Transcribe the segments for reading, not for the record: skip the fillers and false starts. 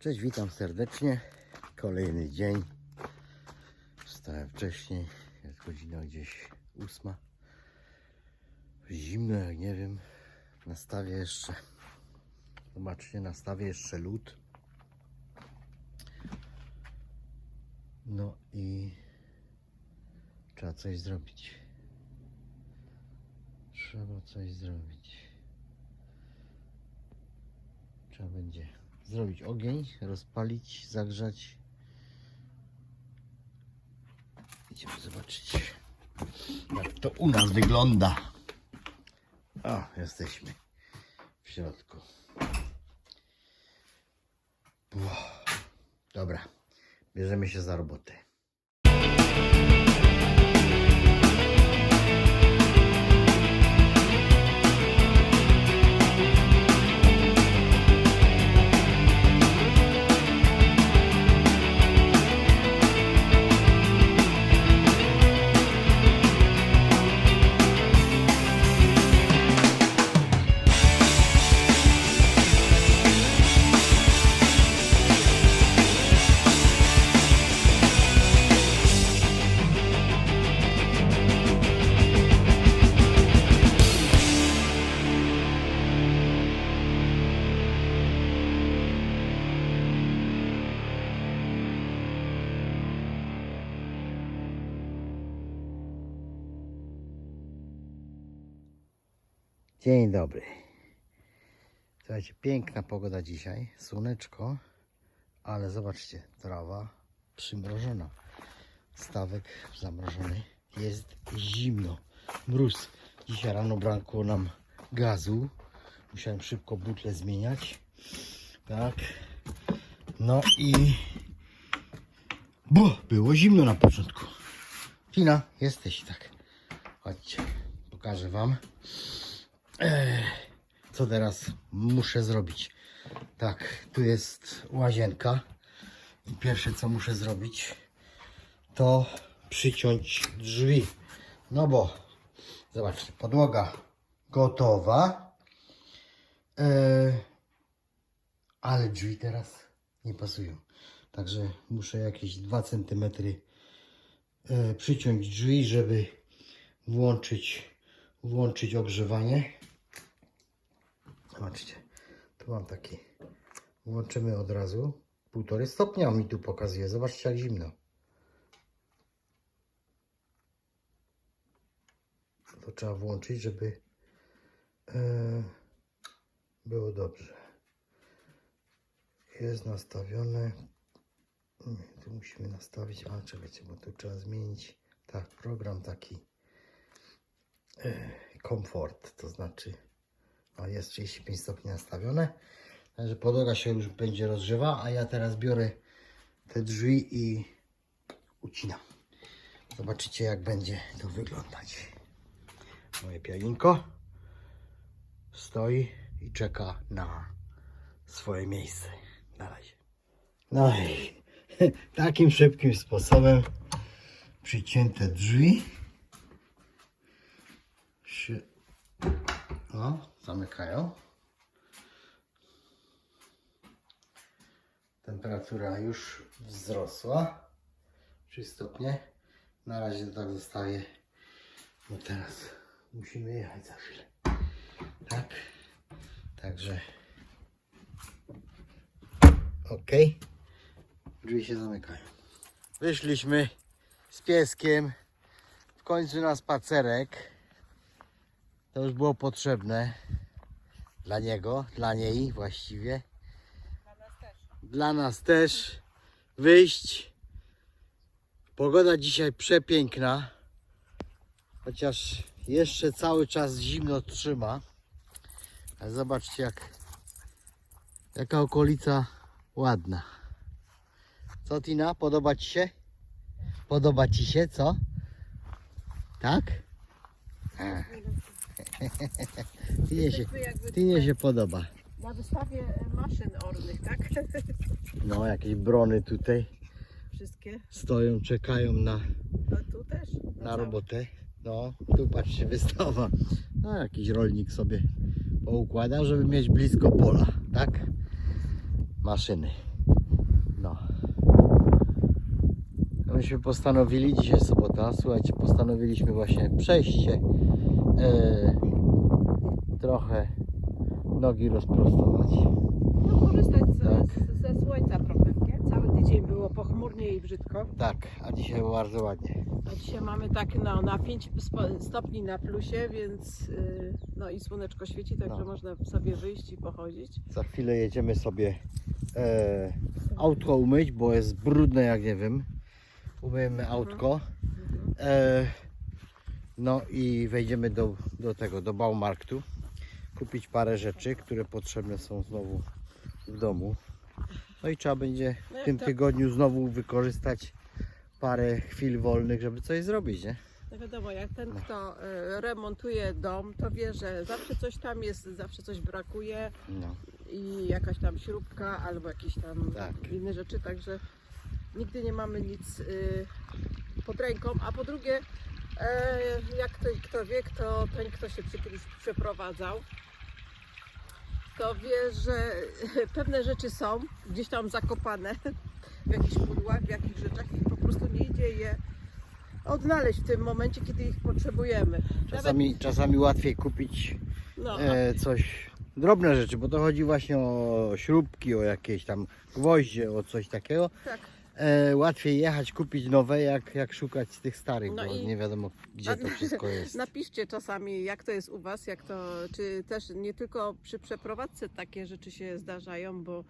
Cześć, witam serdecznie. Kolejny dzień. Wstałem wcześniej. Jest godzina gdzieś 8. Zimno, jak nie wiem. Nastawię jeszcze. Zobaczcie, nastawię jeszcze lód. No i trzeba coś zrobić. Trzeba coś zrobić. Trzeba będzie zrobić ogień, rozpalić, zagrzać. Idziemy zobaczyć, jak to u nas wygląda. O, jesteśmy w środku. Dobra, bierzemy się za robotę. Dzień dobry. Słuchajcie, piękna pogoda dzisiaj, słoneczko, ale zobaczcie, trawa przymrożona, stawek zamrożony, jest zimno, mróz. Dzisiaj rano brakło nam gazu, musiałem szybko butlę zmieniać, tak, no i było zimno na początku. Tina, jesteś, tak, chodźcie, pokażę wam. Co teraz muszę zrobić? Tak, tu jest łazienka i pierwsze co muszę zrobić to przyciąć drzwi. No bo zobaczcie, podłoga gotowa, ale drzwi teraz nie pasują. Także muszę jakieś 2 cm przyciąć drzwi, żeby włączyć ogrzewanie. Zobaczcie, tu mam taki, włączymy od razu, 1,5 stopnia mi tu pokazuje, zobaczcie jak zimno. To trzeba włączyć, żeby było dobrze. Jest nastawione, tu musimy nastawić, a czekajcie, bo tu trzeba zmienić, tak, program taki komfort, to znaczy jest 35 stopni nastawione, także podłoga się już będzie rozgrzewa, a ja teraz biorę te drzwi i ucinam. Zobaczycie jak będzie to wyglądać. Moje pianinko stoi i czeka na swoje miejsce. Na razie. No i takim szybkim sposobem przycięte drzwi się zamykają. Temperatura już wzrosła 3 stopnie. Na razie to tak zostawię, bo teraz musimy jechać za chwilę. Tak, także ok, drzwi się zamykają. Wyszliśmy z pieskiem w końcu na spacerek. To już było potrzebne dla niego, dla niej właściwie. Dla nas też wyjść. Pogoda dzisiaj przepiękna. Chociaż jeszcze cały czas zimno trzyma. Ale zobaczcie jaka okolica ładna. Co Tina? Podoba Ci się? Podoba Ci się, co? Tak? Tinie się podoba. Na wystawie maszyn ornych, tak? No, jakieś brony tutaj Wszystkie. stoją, czekają No tu też. na robotę. No, tu patrzcie, wystawa. No, jakiś rolnik sobie poukładał, żeby mieć blisko pola, tak? Maszyny. myśmy postanowili, dzisiaj sobota, słuchajcie, postanowiliśmy właśnie przejść się, trochę nogi rozprostować. No korzystać Tak. ze słońca trochę, nie? Cały tydzień było pochmurnie i brzydko. Tak, a dzisiaj było bardzo ładnie. A dzisiaj mamy tak na 5 stopni na plusie, więc no i słoneczko świeci, także No. można sobie wyjść i pochodzić. Za chwilę jedziemy sobie autko umyć, bo jest brudne jak nie wiem. Umyjemy autko. No i wejdziemy do Baumarktu. Kupić parę rzeczy, które potrzebne są znowu w domu. No i trzeba będzie w tym tygodniu znowu wykorzystać parę chwil wolnych, żeby coś zrobić, nie? No wiadomo, jak ten, kto remontuje dom, to wie, że zawsze coś tam jest, zawsze coś brakuje No. i jakaś tam śrubka albo jakieś tam Tak. inne rzeczy, także nigdy nie mamy nic pod ręką, a po drugie, jak kto wie, ten kto się kiedyś przeprowadzał, to wie, że pewne rzeczy są gdzieś tam zakopane w jakichś pudłach, w jakichś rzeczach i po prostu nie idzie je odnaleźć w tym momencie, kiedy ich potrzebujemy. Czasami łatwiej kupić No, coś, drobne rzeczy, bo to chodzi właśnie o śrubki, o jakieś tam gwoździe, o coś takiego. tak. Łatwiej jechać, kupić nowe, jak szukać tych starych, No bo i- nie wiadomo gdzie to wszystko jest. Napiszcie czasami, jak to jest u Was, czy też nie tylko przy przeprowadzce takie rzeczy się zdarzają, bo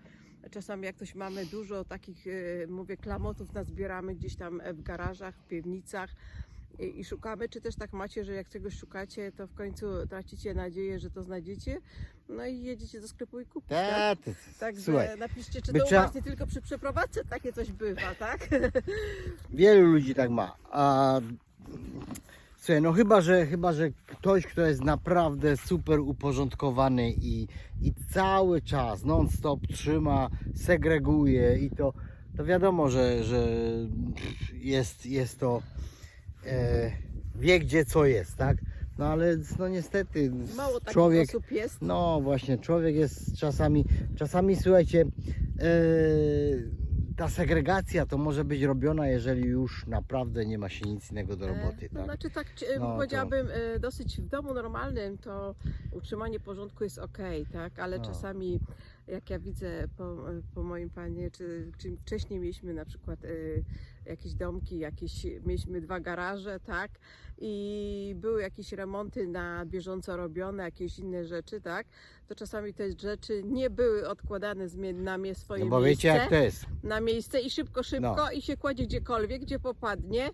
czasami jak ktoś mamy dużo takich, mówię, klamotów nazbieramy gdzieś tam w garażach, w piwnicach i szukamy, czy też tak macie, że jak czegoś szukacie, to w końcu tracicie nadzieję, że to znajdziecie, no i jedziecie do sklepu i kupicie. Tak? Także Słuchaj, napiszcie, czy by to u trzeba- Was nie tylko przy przeprowadzce takie coś bywa, tak? wielu ludzi tak ma. A słuchaj, no chyba, że ktoś, kto jest naprawdę super uporządkowany i cały czas non-stop trzyma, segreguje i to wiadomo, że jest to wie gdzie co jest, tak? No ale no niestety Mało takich człowiek, osób jest. no właśnie, człowiek jest czasami słuchajcie, ta segregacja to może być robiona, jeżeli już naprawdę nie ma się nic innego do roboty, No, tak? znaczy tak, No, to- powiedziałabym, dosyć w domu normalnym to utrzymanie porządku jest ok, tak? Ale No. czasami jak ja widzę po moim panie, czy wcześniej mieliśmy na przykład jakieś domki, mieliśmy 2 garaże, tak? I były jakieś remonty na bieżąco robione, jakieś inne rzeczy, tak? To czasami te rzeczy nie były odkładane na swoje No bo miejsce. wiecie jak to jest. Na miejsce i szybko i się kładzie gdziekolwiek, gdzie popadnie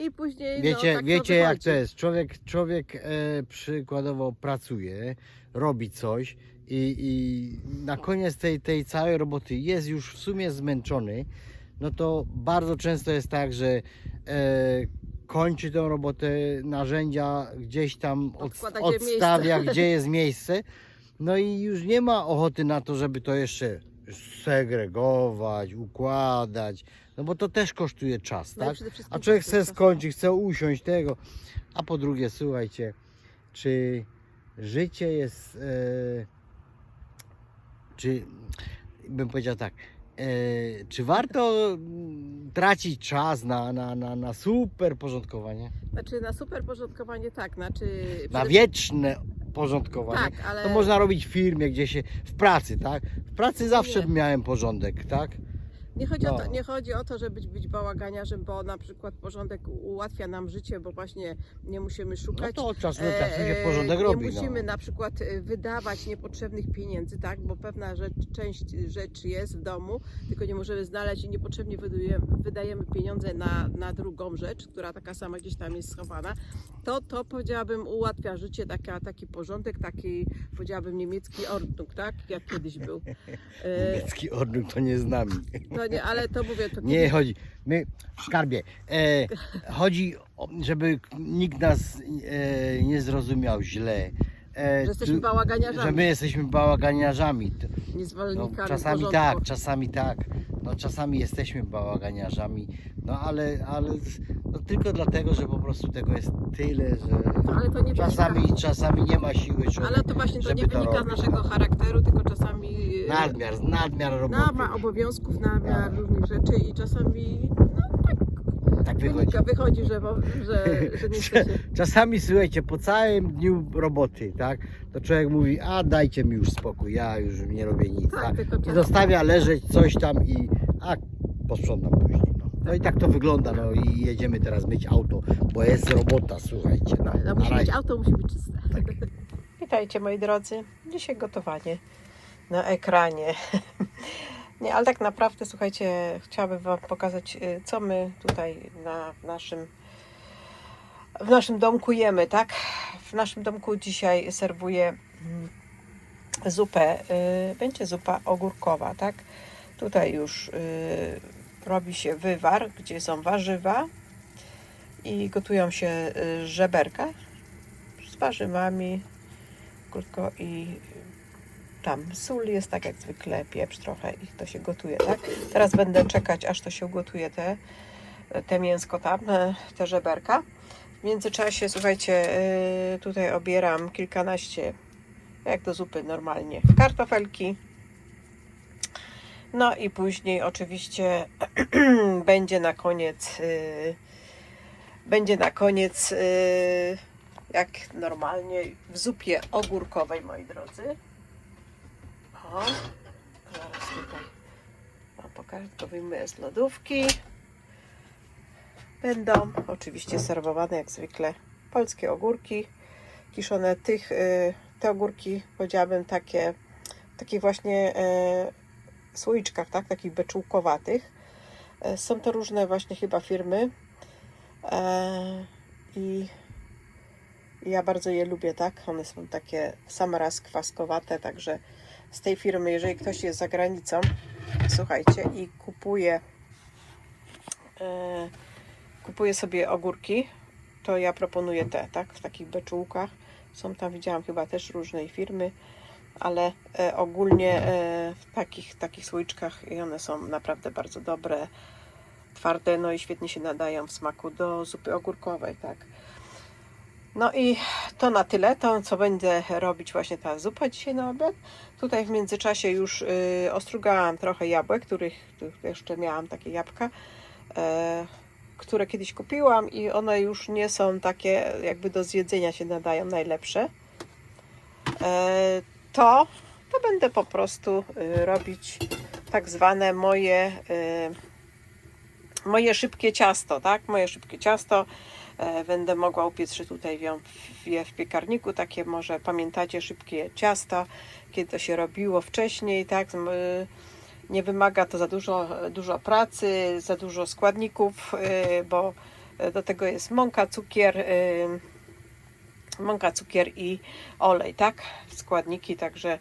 i później Wiecie, tak wiecie to jak wychodzi. to jest. Człowiek przykładowo pracuje, robi coś i na koniec tej całej roboty jest już w sumie zmęczony, no to bardzo często jest tak, że kończy tę robotę, narzędzia gdzieś tam Odkłada, gdzie odstawia, miejsce. gdzie jest miejsce, no i już nie ma ochoty na to, żeby to jeszcze segregować, układać, no bo to też kosztuje czas, No i tak? przede wszystkim A człowiek kosztuje chce czas. skończyć, chce usiąść tego. A po drugie, słuchajcie, czy życie jest, czy bym powiedział tak, czy warto tracić czas na super porządkowanie, Znaczy na super porządkowanie tak, znaczy... na wieczne porządkowanie? Tak, ale... To można robić w firmie, gdzie się, w pracy, tak? W pracy zawsze Nie. miałem porządek, tak? No. Nie chodzi o to, żeby być bałaganiarzem, bo na przykład porządek ułatwia nam życie, bo właśnie nie musimy No szukać. to od czasu do czasu się porządek nie robi. musimy No. na przykład wydawać niepotrzebnych pieniędzy, tak? Bo pewna część rzeczy jest w domu, tylko nie możemy znaleźć i niepotrzebnie wydajemy pieniądze na drugą rzecz, która taka sama gdzieś tam jest schowana. To powiedziałabym ułatwia życie, taki porządek, taki powiedziałabym niemiecki Ordnung, tak? Jak kiedyś był. Niemiecki ordnung to nie z nami. No nie, ale to mówię, to Nie chodzi. My w skarbie. Chodzi, żeby nikt nas nie zrozumiał źle. że jesteśmy bałaganiarzami, Że my jesteśmy bałaganiarzami. No, niezwolennikami czasami porządku. tak, czasami tak. No, czasami jesteśmy bałaganiarzami. No ale no, tylko dlatego, że po prostu tego jest tyle, że Ale to nie czasami nie ma siły. Ale to właśnie to żeby nie to wynika z robić. naszego charakteru, tylko czasami Nadmiar roboty. ma obowiązków, nadmiar Tak. różnych rzeczy i czasami no, tak tak wychodzi. Wychodzi, że nie chce się. Czasami, słuchajcie, po całym dniu roboty, tak, to człowiek mówi, a dajcie mi już spokój, ja już nie robię nic. Tak, Tak? tylko I czas. zostawia leżeć coś tam i posprzątam później. No i tak to wygląda, no i jedziemy teraz myć auto, bo jest robota, słuchajcie. No, No, na musi być razie. auto, musi być czyste. Witajcie moi drodzy. Dzisiaj gotowanie na ekranie. Nie, ale tak naprawdę, słuchajcie, chciałabym Wam pokazać, co my tutaj w naszym domku jemy, tak? W naszym domku dzisiaj serwuję zupę. Będzie zupa ogórkowa, tak? Tutaj już robi się wywar, gdzie są warzywa i gotują się żeberka z warzywami, tylko i tam sól jest, tak jak zwykle, pieprz trochę i to się gotuje, tak? Teraz będę czekać, aż to się ugotuje, te mięsko tam, te żeberka. W międzyczasie, słuchajcie, tutaj obieram kilkanaście, jak do zupy normalnie, kartofelki. No i później oczywiście będzie na koniec jak normalnie w zupie ogórkowej, moi drodzy. O, zaraz tutaj Wam pokażę, to wyjmuję z lodówki. Będą oczywiście serwowane jak zwykle polskie ogórki kiszone. Te ogórki, powiedziałabym, takich właśnie słoiczkach, tak? Takich beczułkowatych. Są to różne właśnie chyba firmy i ja bardzo je lubię, tak? One są takie w sam raz kwaskowate, także z tej firmy, jeżeli ktoś jest za granicą, słuchajcie, i kupuje sobie ogórki, to ja proponuję tak? W takich beczułkach. Są tam, widziałam chyba też różnej firmy, ale ogólnie w takich słoiczkach i one są naprawdę bardzo dobre, twarde, no i świetnie się nadają w smaku do zupy ogórkowej, tak. No i to na tyle, to co będę robić właśnie ta zupa dzisiaj na obiad. Tutaj w międzyczasie już ostrugałam trochę jabłek, których jeszcze miałam takie jabłka, które kiedyś kupiłam i one już nie są takie, jakby do zjedzenia się nadają najlepsze. To będę po prostu robić tak zwane moje szybkie ciasto, tak? Moje szybkie ciasto. Będę mogła upiec tutaj w piekarniku, takie może pamiętacie szybkie ciasta, kiedy to się robiło wcześniej, tak? Nie wymaga to za dużo pracy, za dużo składników, bo do tego jest mąka, cukier i olej, tak? Składniki, także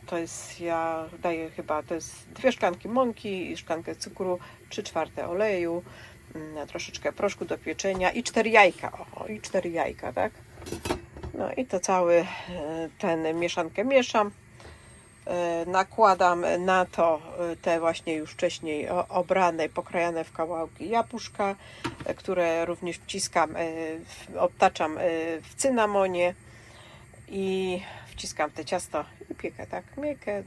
to jest, ja daję chyba, to jest 2 szklanki mąki, szklankę cukru, 3/4 oleju, troszeczkę proszku do pieczenia i 4 jajka, i 4 jajka, tak? No i to cały ten mieszankę mieszam, nakładam na to te właśnie już wcześniej obrane, pokrajane w kawałki jabłuszka, które również wciskam, obtaczam w cynamonie i wciskam te ciasto i piekę, tak? Piekę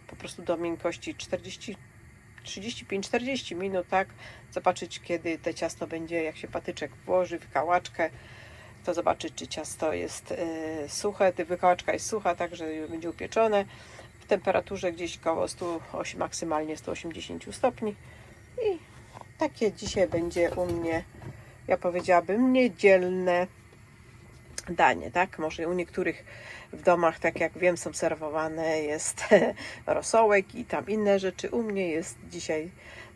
po prostu do miękkości 35-40 minut, tak? Zobaczyć, kiedy te ciasto będzie, jak się patyczek włoży w kałaczkę, to zobaczyć, czy ciasto jest suche, wykałaczka jest sucha, tak, że będzie upieczone w temperaturze gdzieś koło 108, maksymalnie 180 stopni. I takie dzisiaj będzie u mnie, ja powiedziałabym, niedzielne danie, tak? Może u niektórych w domach, tak jak wiem, są serwowane, jest rosołek i tam inne rzeczy. U mnie jest dzisiaj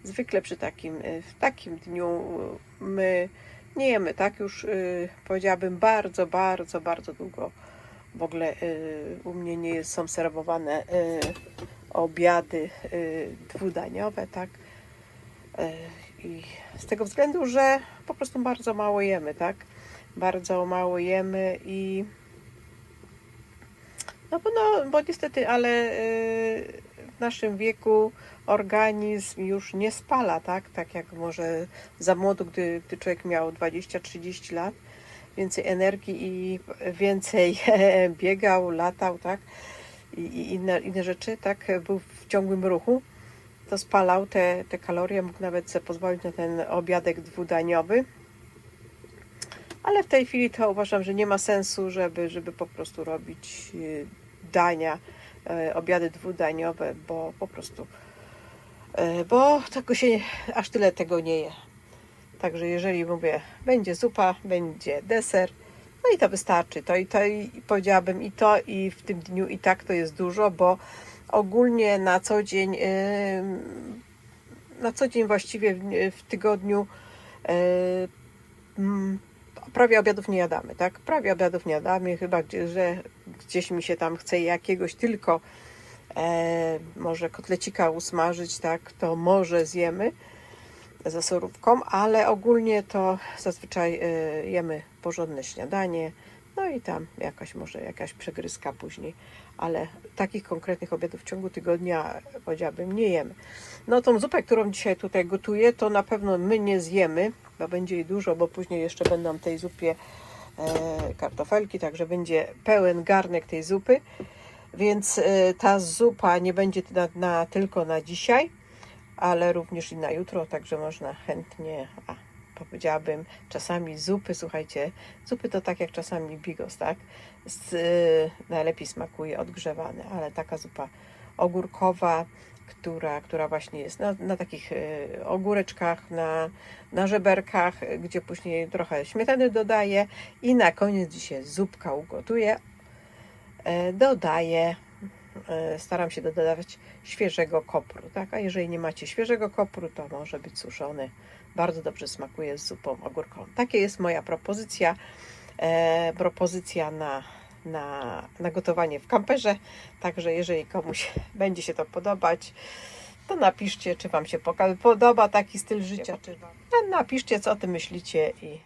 zwykle w takim dniu my nie jemy, tak? Już powiedziałabym bardzo, bardzo, bardzo długo w ogóle u mnie nie są serwowane obiady dwudaniowe, tak? I z tego względu, że po prostu bardzo mało jemy, tak? Bardzo mało jemy i bo niestety, ale w naszym wieku organizm już nie spala, tak? Tak jak może za młodu, gdy człowiek miał 20-30 lat, więcej energii i więcej biegał, latał, tak? I inne rzeczy, tak? Był w ciągłym ruchu. to spalał te kalorie, mógł nawet sobie pozwolić na ten obiadek dwudaniowy. Ale w tej chwili to uważam, że nie ma sensu, żeby po prostu robić dania, obiady dwudaniowe, bo po prostu, bo tego się aż tyle tego nie je. Także jeżeli mówię, będzie zupa, będzie deser, no i to wystarczy. To i powiedziałabym i to, i w tym dniu i tak to jest dużo, bo ogólnie na co dzień właściwie w tygodniu prawie obiadów nie jadamy, tak? Prawie obiadów nie jadamy, chyba że gdzieś mi się tam chce jakiegoś tylko może kotlecika usmażyć, tak? To może zjemy za surówką, ale ogólnie to zazwyczaj jemy porządne śniadanie, no i tam jakaś przegryzka później, ale takich konkretnych obiadów w ciągu tygodnia, powiedziałabym, nie jemy. No tą zupę, którą dzisiaj tutaj gotuję, to na pewno my nie zjemy, bo będzie jej dużo, bo później jeszcze będą w tej zupie kartofelki, także będzie pełen garnek tej zupy, więc ta zupa nie będzie tylko na dzisiaj, ale również i na jutro, także można chętnie, powiedziałabym, czasami zupy, słuchajcie, zupy to tak jak czasami bigos, tak? Najlepiej smakuje odgrzewany, ale taka zupa ogórkowa, która właśnie jest na takich ogóreczkach, na żeberkach, gdzie później trochę śmietany dodaję i na koniec dzisiaj zupka ugotuję, dodaję, staram się dodawać świeżego kopru, tak? A jeżeli nie macie świeżego kopru, to może być suszony. Bardzo dobrze smakuje z zupą ogórkową. Takie jest moja propozycja. Propozycja na gotowanie w kamperze. Także jeżeli komuś będzie się to podobać, to napiszcie, czy Wam się podoba taki styl życia. Napiszcie, co o tym myślicie i